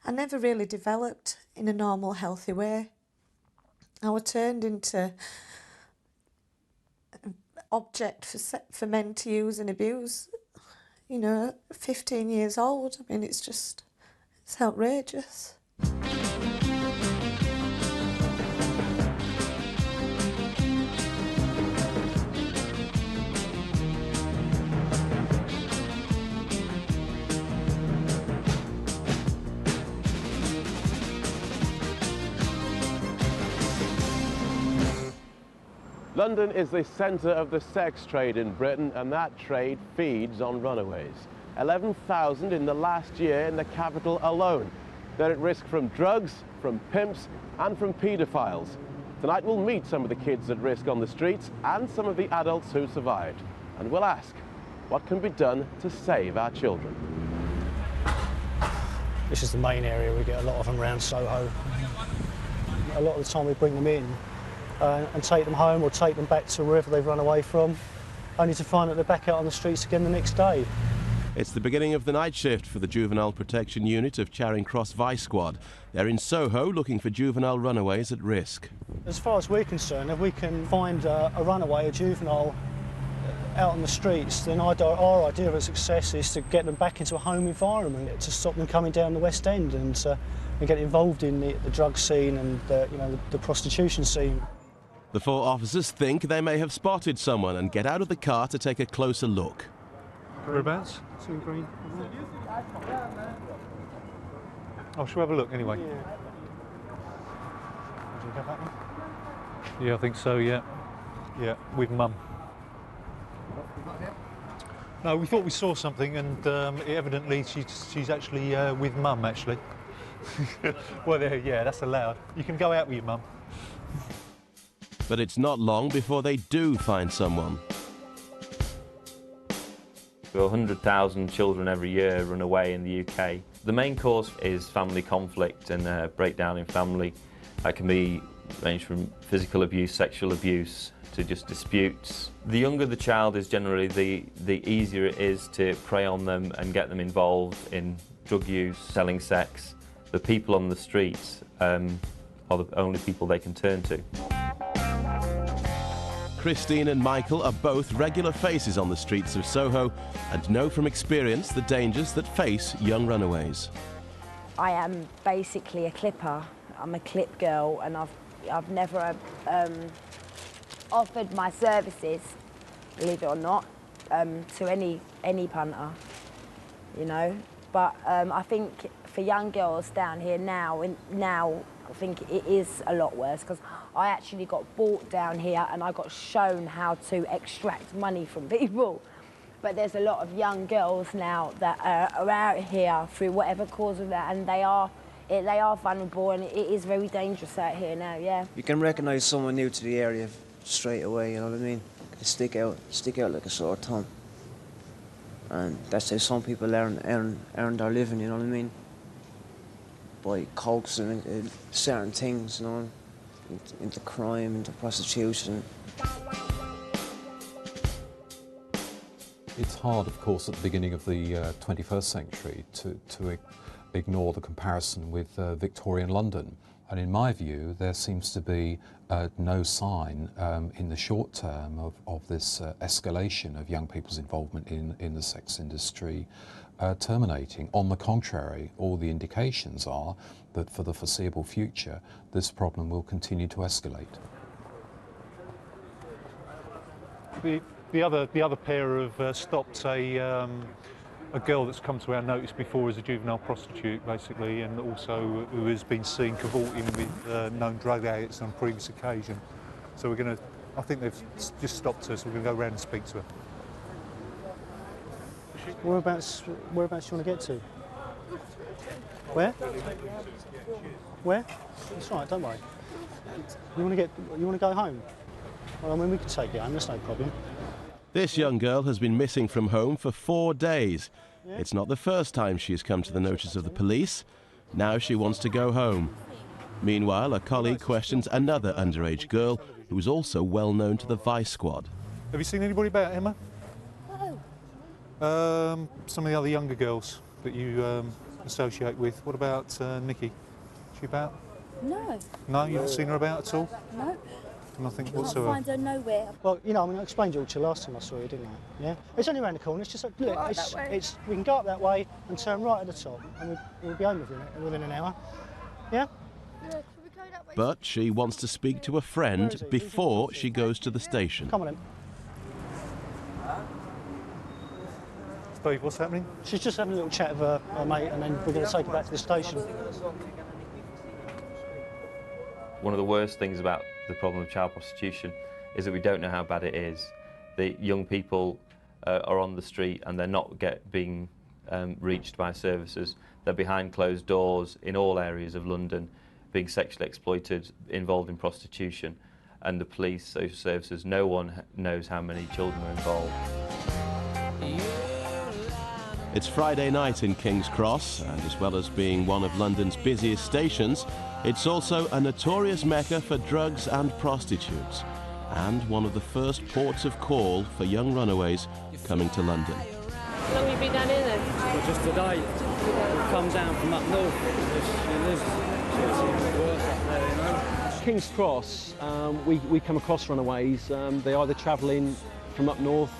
I never really developed in a normal, healthy way. I was turned into an object for men to use and abuse. You know, 15 years old. I mean, it's outrageous. London is the centre of the sex trade in Britain, and that trade feeds on runaways. 11,000 in the last year in the capital alone. They're at risk from drugs, from pimps and from paedophiles. Tonight we'll meet some of the kids at risk on the streets and some of the adults who survived. And we'll ask, what can be done to save our children? This is the main area. We get a lot of them around Soho. A lot of the time we bring them in and take them home or take them back to wherever they've run away from, only to find that they're back out on the streets again the next day. It's the beginning of the night shift for the Juvenile Protection Unit of Charing Cross Vice Squad. They're in Soho looking for juvenile runaways at risk. As far as we're concerned, if we can find a runaway, a juvenile, out on the streets, then our idea of success is to get them back into a home environment, to stop them coming down the West End and get involved in the drug scene and the prostitution scene. The four officers think they may have spotted someone and get out of the car to take a closer look. Whereabouts? Green. Oh, shall we have a look anyway? Yeah. Do you go back then? Yeah, I think so, yeah. Yeah, with Mum. No, we thought we saw something, and evidently she's actually with Mum, actually. Well, there, yeah, that's allowed. You can go out with your Mum. But it's not long before they do find someone. 100,000 children every year run away in the UK. The main cause is family conflict and breakdown in family. That can be ranged from physical abuse, sexual abuse, to just disputes. The younger the child is, generally the easier it is to prey on them and get them involved in drug use, selling sex. The people on the streets are the only people they can turn to. Christine and Michael are both regular faces on the streets of Soho and know from experience the dangers that face young runaways. I am basically a clipper. I'm a clip girl, and I've never offered my services, believe it or not, to any punter, you know. But I think for young girls down here now I think it is a lot worse, because I actually got bought down here and I got shown how to extract money from people. But there's a lot of young girls now that are out here through whatever cause of that, and they are vulnerable, and it is very dangerous out here now, yeah. You can recognise someone new to the area straight away, you know what I mean? They stick out like a sore thumb. And that's how some people earn their living, you know what I mean? By coaxing certain things, you know, into crime, into prostitution. It's hard, of course, at the beginning of the 21st century to ignore the comparison with Victorian London. And in my view, there seems to be no sign in the short term of this escalation of young people's involvement in the sex industry terminating. On the contrary, all the indications are that for the foreseeable future, this problem will continue to escalate. The other pair have stopped a girl that's come to our notice before as a juvenile prostitute, basically, and also who has been seen cavorting with known drug addicts on a previous occasion. So I think they've just stopped her, so we're going to go around and speak to her. Whereabouts do you want to get to? Where? Where? That's right, don't worry. You want to go home? Well, I mean, we can take you home, that's no problem. This young girl has been missing from home for 4 days. It's not the first time she's come to the notice of the police. Now she wants to go home. Meanwhile, a colleague questions another underage girl who is also well known to the Vice Squad. Have you seen anybody about Emma? No. Some of the other younger girls that you associate with. What about Nikki? She about? No. No, you haven't seen her about at all? No. Nothing Can't whatsoever? find her nowhere. Well, you know, I mean, I explained it all to you last time I saw you, didn't I? Yeah. It's only around the corner. It's just like, look, Right that way. we can go up that way and turn right at the top, and we'll be home within an hour. Yeah. But she wants to speak to a friend before she goes to the station. Come on in. Steve, what's happening? She's just having a little chat with her mate, and then we're going to take her back to the station. One of the worst things about the problem of child prostitution is that we don't know how bad it is. The young people are on the street and they're not being reached by services. They're behind closed doors in all areas of London, being sexually exploited, involved in prostitution, and the police, social services, no one knows how many children are involved. It's Friday night in King's Cross, and as well as being one of London's busiest stations, it's also a notorious mecca for drugs and prostitutes, and one of the first ports of call for young runaways coming to London. How long have you been down here then? Well, just today. We've come down from up north. She lives worse up there, you know. King's Cross, we come across runaways. They either travel in from up north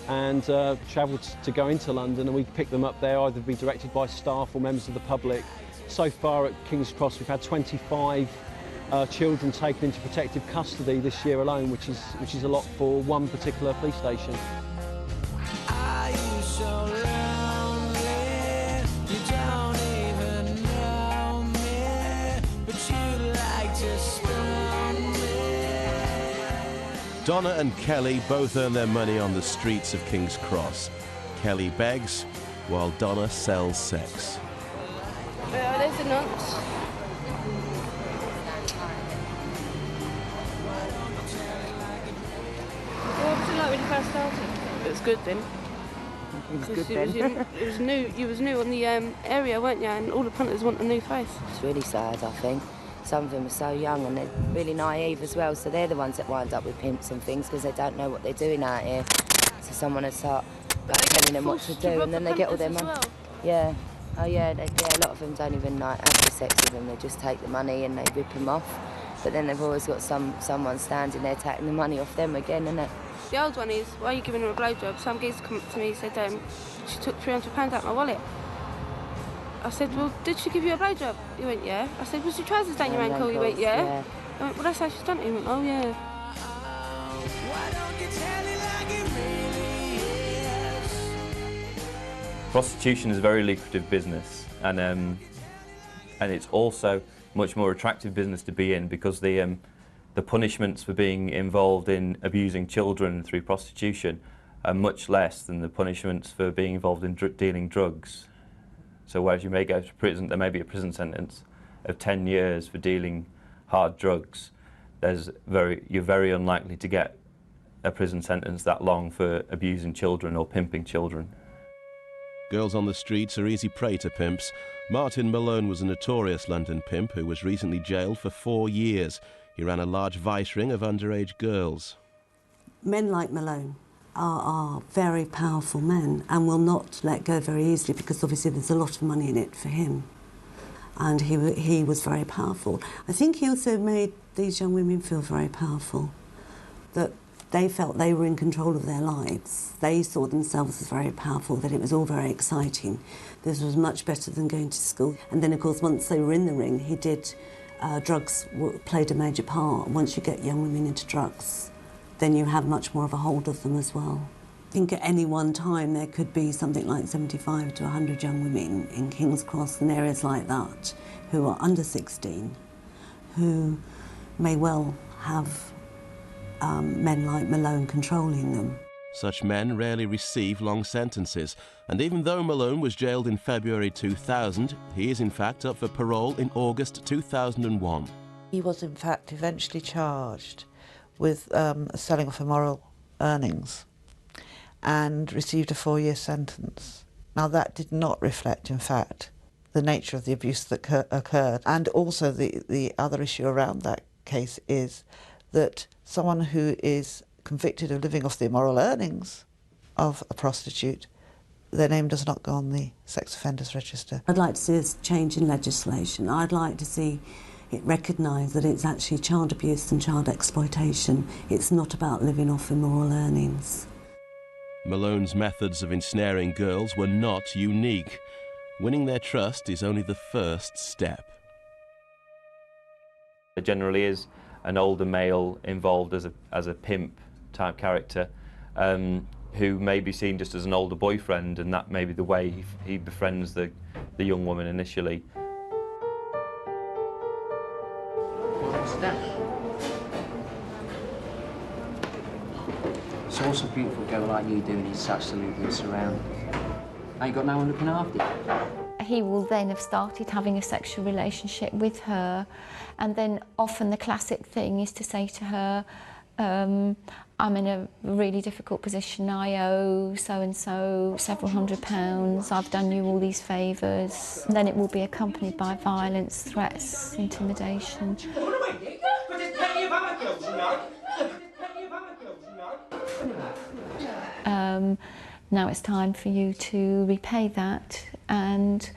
and travel to go into London, and we pick them up there, either be directed by staff or members of the public. So far at King's Cross we've had 25 children taken into protective custody this year alone, which is a lot for one particular police station. Donna and Kelly both earn their money on the streets of King's Cross. Kelly begs, while Donna sells sex. There's the nuts. What was it like when you first started? It was good then. It was good then. It was new. You was new on the area, weren't you? And all the punters want a new face. It's really sad, I think. Some of them are so young and they're really naive as well, so they're the ones that wind up with pimps and things because they don't know what they're doing out here. So someone will start telling them what to do, and then they get all their money. Well. Yeah. Oh yeah, a lot of them don't even have the sex with them. They just take the money and they rip them off. But then they've always got someone standing there taking the money off them again, isn't it? The old one is, why are you giving her a blowjob? Some geezer come up to me and said, she took £300 out of my wallet. I said, well, did she give you a blowjob? He went, yeah. I said, was your trousers down your ankle? He went, yeah. I went, well, that's how she's done it. He went, oh, yeah. Prostitution is a very lucrative business, and it's also much more attractive business to be in because the punishments for being involved in abusing children through prostitution are much less than the punishments for being involved in dealing drugs. So whereas you may go to prison, there may be a prison sentence of 10 years for dealing hard drugs, you're very unlikely to get a prison sentence that long for abusing children or pimping children. Girls on the streets are easy prey to pimps. Martin Malone was a notorious London pimp who was recently jailed for 4 years. He ran a large vice ring of underage girls. Men like Malone are very powerful men and will not let go very easily because obviously there's a lot of money in it for him. And he was very powerful. I think he also made these young women feel very powerful, that they felt they were in control of their lives. They saw themselves as very powerful, that it was all very exciting. This was much better than going to school. And then, of course, once they were in the ring, drugs played a major part. Once you get young women into drugs, then you have much more of a hold of them as well. I think at any one time there could be something like 75 to 100 young women in King's Cross and areas like that who are under 16, who may well have men like Malone controlling them. Such men rarely receive long sentences, and even though Malone was jailed in February 2000, he is in fact up for parole in August 2001. He was in fact eventually charged with selling off immoral earnings and received a 4-year sentence. Now that did not reflect, in fact, the nature of the abuse that occurred. And also the other issue around that case is that someone who is convicted of living off the immoral earnings of a prostitute, their name does not go on the sex offenders register. I'd like to see a change in legislation. I'd like to see it recognised that it's actually child abuse and child exploitation. It's not about living off immoral earnings. Malone's methods of ensnaring girls were not unique. Winning their trust is only the first step. There generally is an older male involved as a pimp type character who may be seen just as an older boyfriend, and that may be the way he befriends the young woman initially. So what's a beautiful girl like you doing? He's absolutely surrounded. Ain't got no one looking after you. He will then have started having a sexual relationship with her, and then often the classic thing is to say to her, I'm in a really difficult position, I owe so-and-so several £100, I've done you all these favours. And then it will be accompanied by violence, threats, intimidation. Now it's time for you to repay that, and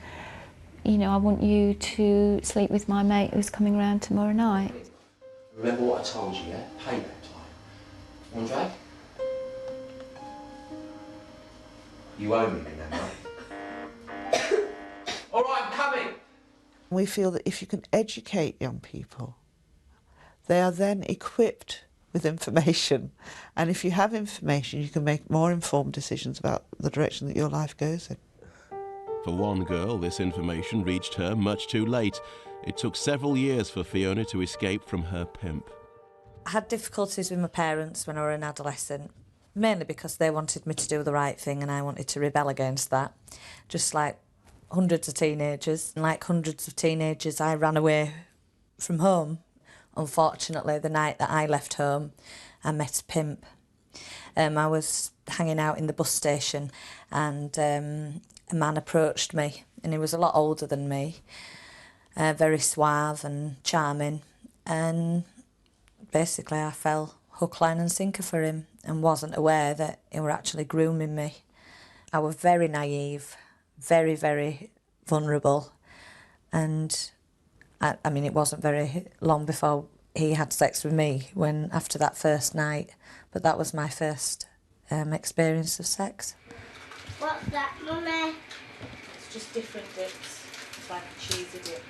you know, I want you to sleep with my mate who's coming around tomorrow night. Remember what I told you, yeah? Payback time. Andre? You owe me then, mate. All right, I'm coming! We feel that if you can educate young people, they are then equipped with information, and if you have information you can make more informed decisions about the direction that your life goes in. For one girl, this information reached her much too late. It took several years for Fiona to escape from her pimp. I had difficulties with my parents when I was an adolescent, mainly because they wanted me to do the right thing and I wanted to rebel against that, just like hundreds of teenagers. And like hundreds of teenagers, I ran away from home. Unfortunately, the night that I left home, I met a pimp. I was hanging out in the bus station and a man approached me, and he was a lot older than me, very suave and charming, and basically I fell hook, line and sinker for him and wasn't aware that he were actually grooming me. I was very naive, very, very vulnerable, and I mean, it wasn't very long before he had sex with me after that first night, but that was my first experience of sex. What's that, Mummy? It's just different dips. It's like a cheesy dip,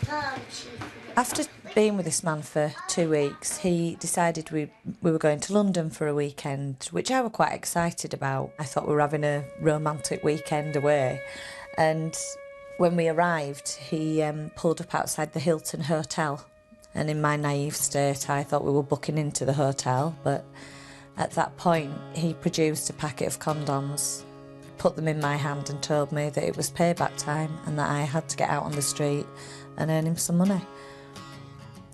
you know. Oh, cheesy dip. After being with this man for 2 weeks, he decided we were going to London for a weekend, which I was quite excited about. I thought we were having a romantic weekend away, and when we arrived, he pulled up outside the Hilton Hotel, and in my naive state I thought we were booking into the hotel, but at that point he produced a packet of condoms, put them in my hand and told me that it was payback time and that I had to get out on the street and earn him some money.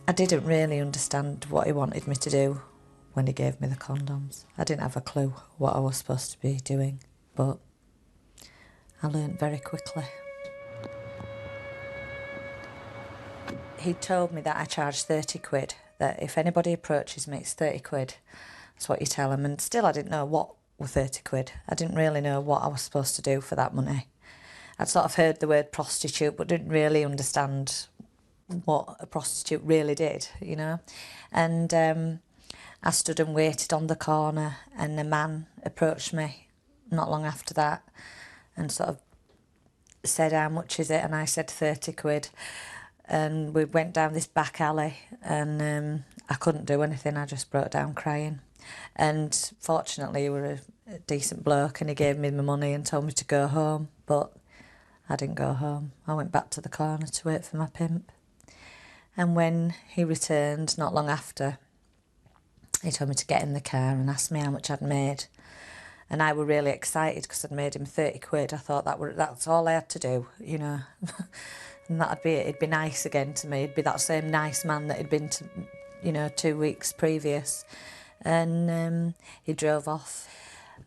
I didn't really understand what he wanted me to do when he gave me the condoms. I didn't have a clue what I was supposed to be doing, but I learned very quickly. He told me that I charged 30 quid, that if anybody approaches me, it's 30 quid. That's what you tell them. And still I didn't know what were 30 quid. I didn't really know what I was supposed to do for that money. I'd sort of heard the word prostitute, but didn't really understand what a prostitute really did, you know. And I stood and waited on the corner, and a man approached me not long after that and sort of said, how much is it? And I said 30 quid. And we went down this back alley, and I couldn't do anything. I just broke down crying. And fortunately, he was a decent bloke, and he gave me my money and told me to go home. But I didn't go home. I went back to the corner to wait for my pimp. And when he returned, not long after, he told me to get in the car and asked me how much I'd made. And I was really excited because I'd made him 30 quid. I thought that's all I had to do, you know. And that'd be it. He'd be nice again to me. He'd be that same nice man that he'd been to, you know, 2 weeks previous. And he drove off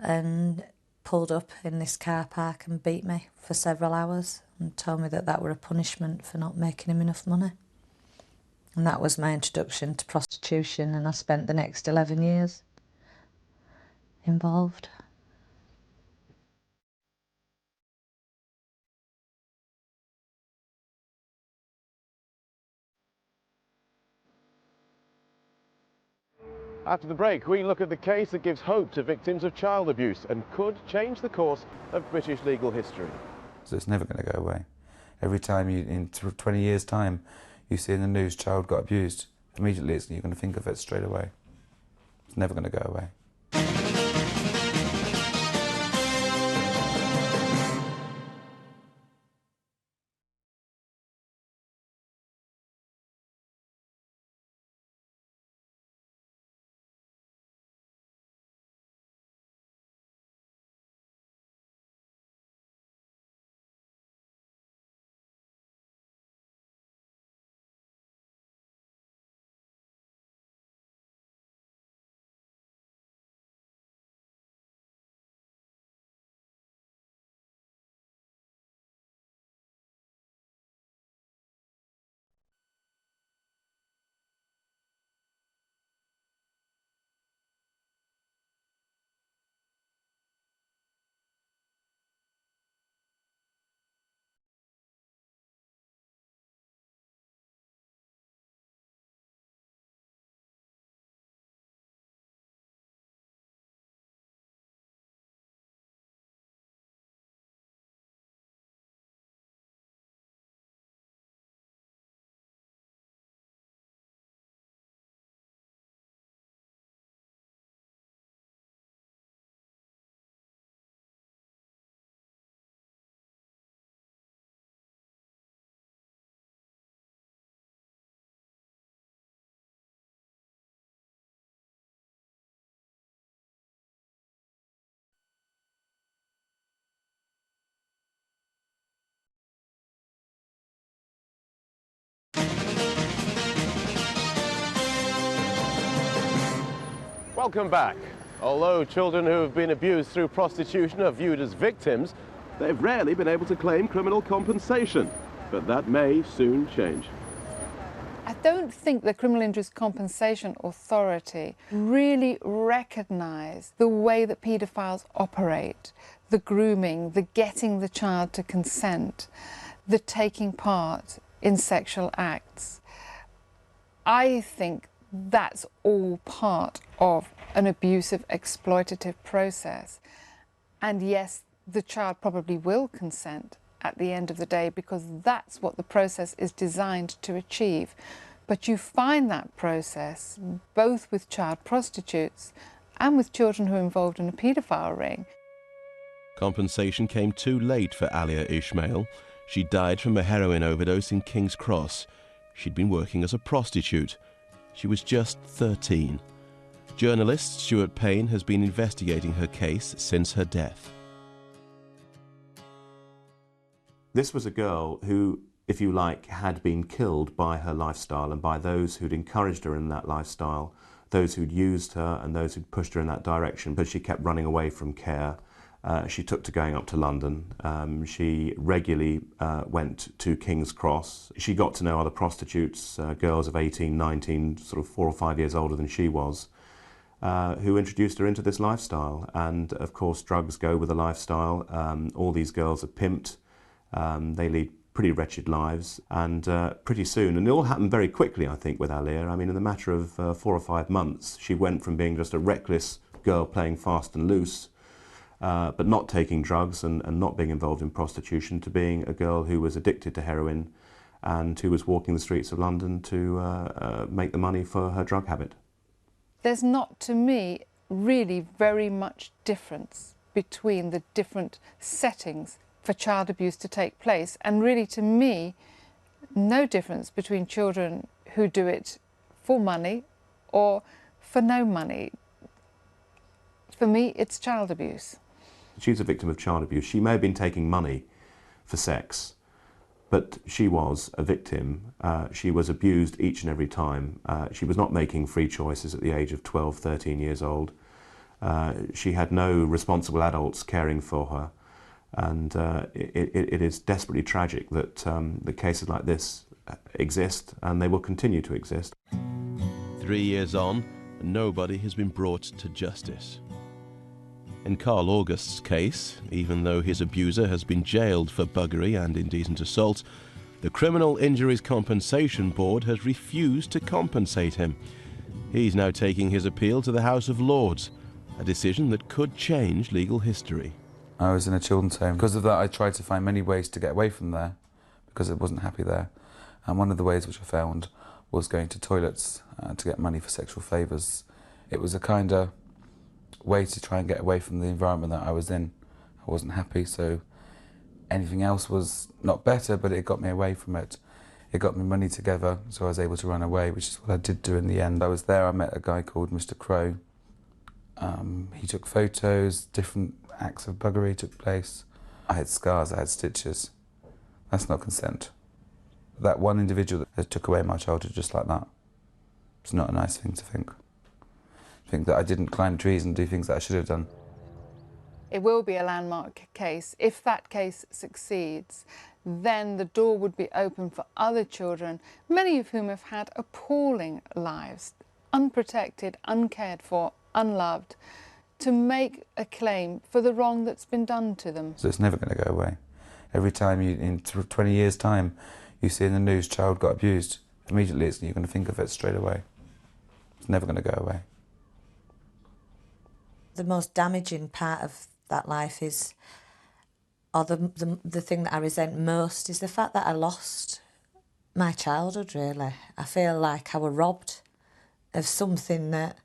and pulled up in this car park and beat me for several hours and told me that were a punishment for not making him enough money. And that was my introduction to prostitution, and I spent the next 11 years involved. After the break, we look at the case that gives hope to victims of child abuse and could change the course of British legal history. So it's never going to go away. Every time in 20 years' time you see in the news child got abused, immediately you're going to think of it straight away. It's never going to go away. Welcome back. Although children who have been abused through prostitution are viewed as victims, they've rarely been able to claim criminal compensation. But that may soon change. I don't think the Criminal Injuries Compensation Authority really recognise the way that paedophiles operate, the grooming, the getting the child to consent, the taking part in sexual acts. I think that's all part of an abusive, exploitative process. And yes, the child probably will consent at the end of the day because that's what the process is designed to achieve. But you find that process both with child prostitutes and with children who are involved in a paedophile ring. Compensation came too late for Alia Ismail. She died from a heroin overdose in King's Cross. She'd been working as a prostitute. She was just 13. Journalist Stuart Payne has been investigating her case since her death. This was a girl who, if you like, had been killed by her lifestyle and by those who'd encouraged her in that lifestyle, those who'd used her and those who'd pushed her in that direction, but she kept running away from care. She took to going up to London. She regularly went to King's Cross. She got to know other prostitutes, girls of 18, 19, sort of 4 or 5 years older than she was, who introduced her into this lifestyle. And of course, drugs go with the lifestyle. All these girls are pimped. They lead pretty wretched lives. And pretty soon, and it all happened very quickly, I think, with Alia. I mean, in the matter of 4 or 5 months, she went from being just a reckless girl playing fast and loose, but not taking drugs and not being involved in prostitution, to being a girl who was addicted to heroin and who was walking the streets of London to make the money for her drug habit. There's not, to me, really very much difference between the different settings for child abuse to take place, and really, to me, no difference between children who do it for money or for no money. For me, it's child abuse. She's a victim of child abuse. She may have been taking money for sex, but she was a victim. She was abused each and every time. She was not making free choices at the age of 12, 13 years old. She had no responsible adults caring for her. And it is desperately tragic that cases like this exist, and they will continue to exist. 3 years on, nobody has been brought to justice. In Carl August's case, even though his abuser has been jailed for buggery and indecent assault, the Criminal Injuries Compensation Board has refused to compensate him. He's now taking his appeal to the House of Lords, a decision that could change legal history. I was in a children's home. Because of that, I tried to find many ways to get away from there, because I wasn't happy there. And one of the ways which I found was going to toilets to get money for sexual favours. It was a kind of way to try and get away from the environment that I was in. I wasn't happy, so anything else was not better, but it got me away from it. It got me money together, so I was able to run away, which is what I did do in the end. I was there, I met a guy called Mr. Crow. He took photos, different acts of buggery took place. I had scars, I had stitches. That's not consent. That one individual that took away my childhood just like that, it's not a nice thing to think. Think that I didn't climb trees and do things that I should have done. It will be a landmark case. If that case succeeds, then the door would be open for other children, many of whom have had appalling lives, unprotected, uncared for, unloved, to make a claim for the wrong that's been done to them. So it's never going to go away. Every time in 20 years' time, you see in the news, child got abused, immediately you're going to think of it straight away. It's never going to go away. The most damaging part of that life is, or the thing that I resent most, is the fact that I lost my childhood, really. I feel like I was robbed of something that,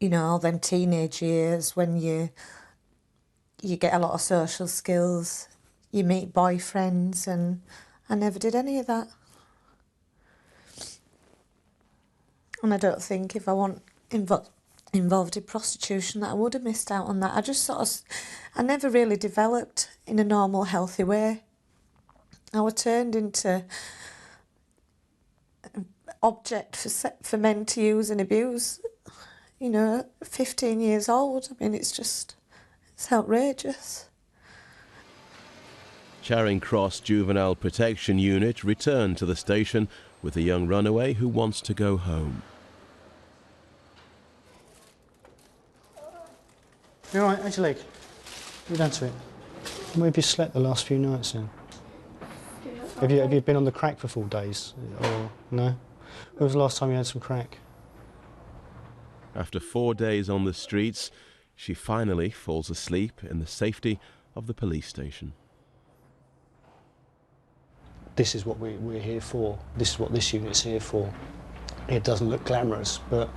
you know, all them teenage years when you get a lot of social skills, you meet boyfriends, and I never did any of that. And I don't think if I wasn't involved in prostitution that I would have missed out on that. I never really developed in a normal, healthy way. I was turned into an object for men to use and abuse. You know, 15 years old. I mean, it's outrageous. Charing Cross Juvenile Protection Unit returned to the station with a young runaway who wants to go home. You all right, Angelique? You done to it? Where have you slept the last few nights then? Have you been on the crack for 4 days? Or no? When was the last time you had some crack? After 4 days on the streets, she finally falls asleep in the safety of the police station. This is what we're here for. This is what this unit's here for. It doesn't look glamorous, but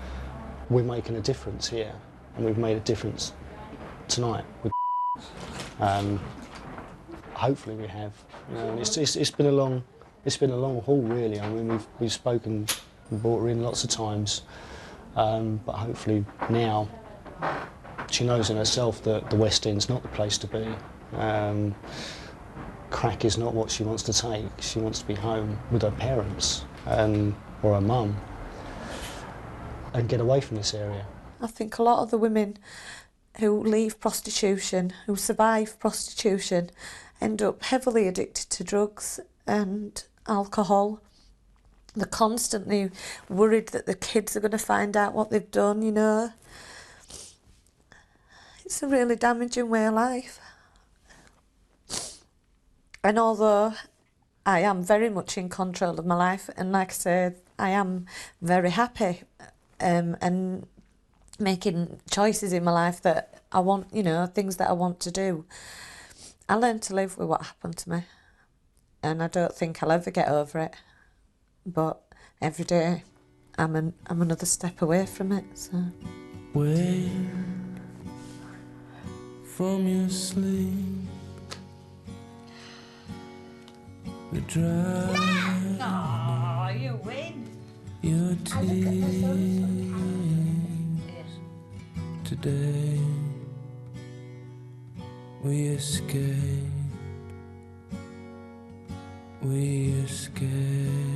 we're making a difference here, and we've made a difference tonight. Hopefully we have. You know, it's been a long haul, really. I mean, we've spoken, we brought her in lots of times, but hopefully now she knows in herself that the West End's not the place to be. Crack is not what she wants to take. She wants to be home with her parents or her mum and get away from this area. I think a lot of the women who leave prostitution, who survive prostitution, end up heavily addicted to drugs and alcohol. They're constantly worried that the kids are going to find out what they've done, you know. It's a really damaging way of life. And although I am very much in control of my life, and like I said, I am very happy and making choices in my life that I want, you know, things that I want to do, I learned to live with what happened to me. And I don't think I'll ever get over it. But every day I'm another step away from it, so. Wake from your sleep, the dry. Oh, you win. Your tears today. We escape. We escape.